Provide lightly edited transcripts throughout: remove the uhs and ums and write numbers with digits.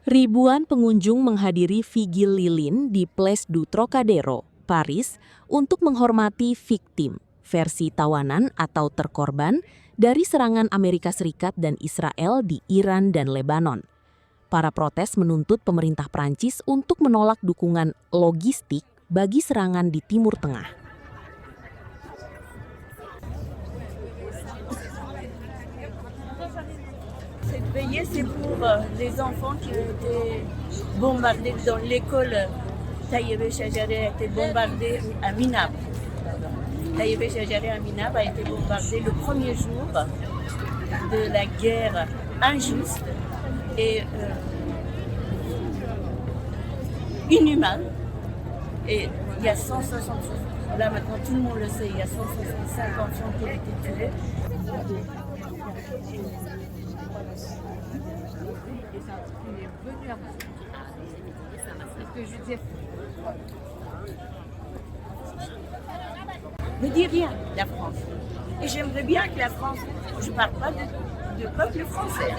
Ribuan pengunjung menghadiri vigil lilin di Place du Trocadero, Paris, untuk menghormati viktim, versi tawanan atau terkorban dari serangan Amerika Serikat dan Israel di Iran dan Lebanon. Para protes menuntut pemerintah Prancis untuk menolak dukungan logistik bagi serangan di Timur Tengah. Cette veillée, c'est pour les enfants qui ont été bombardés dans l'école. Taïeb Chajaré a été bombardé à Minab. Taïeb Chajaré à Minab a été bombardé le premier jour de la guerre injuste et inhumaine. Et il y a 160, là maintenant tout le monde le sait, il y a 165 enfants qui ont été tués. Ne dit rien, la France. Et j'aimerais bien que la France, je ne parle pas de peuple français,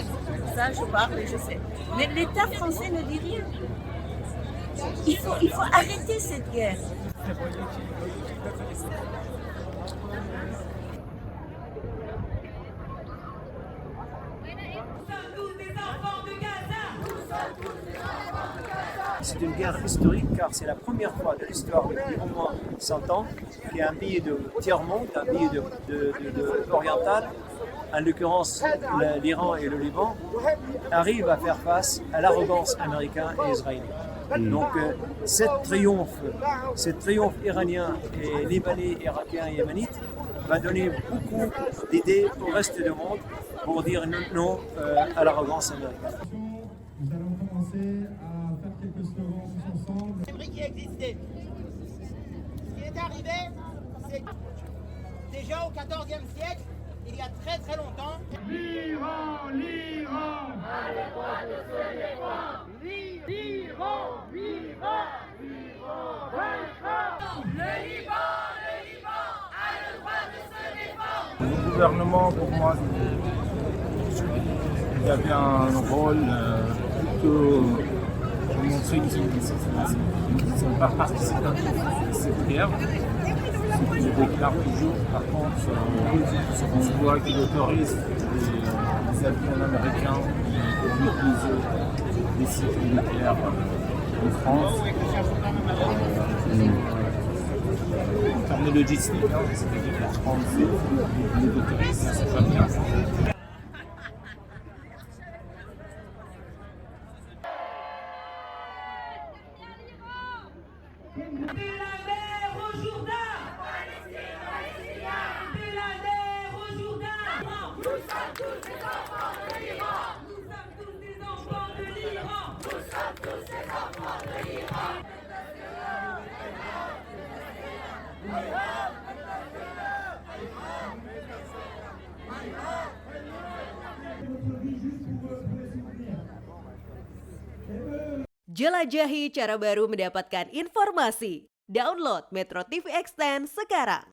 ça je parle et je sais. Mais l'État français ne dit rien. Il faut arrêter cette guerre. C'est une guerre historique car c'est la première fois de l'histoire depuis au moins 100 ans qu'un pays de tiers-monde, un pays oriental, en l'occurrence l'Iran et le Liban, arrive à faire face à l'arrogance américaine et israélienne. Donc cette triomphe iranien et libanais, irakien et yéménite va donner beaucoup d'idées au reste du monde pour dire non à l'arrogance américaine. Nous allons commencer à faire quelques slogans tous ensemble. C'est vrai qui existait. Ce qui est arrivé, c'est déjà au XIVe siècle, il y a très très longtemps. L'Iran, l'Iran, À l'époque de ce défend. L'Iran, l'Iran, l'Iran vaincra. Le Liban a le droit de se défendre. Le gouvernement, pour moi, il avait un rôle plutôt pour montrer qu'ils ne sont pas participants de cette guerre. Ce qu'ils déclarent toujours, par contre, on voit qu'ils autorisent les avions américains à utiliser des sites militaires en France. En termes de logistique, c'est-à-dire que la France les autorise, ça c'est pas bien. De la mer au Jourdain, de la mer au Jourdain, nous sommes tous des enfants de l'Iran, nous sommes tous des enfants de l'Iran, nous sommes tous des enfants de l'Iran. Jelajahi cara baru mendapatkan informasi. Download Metro TV Extend sekarang.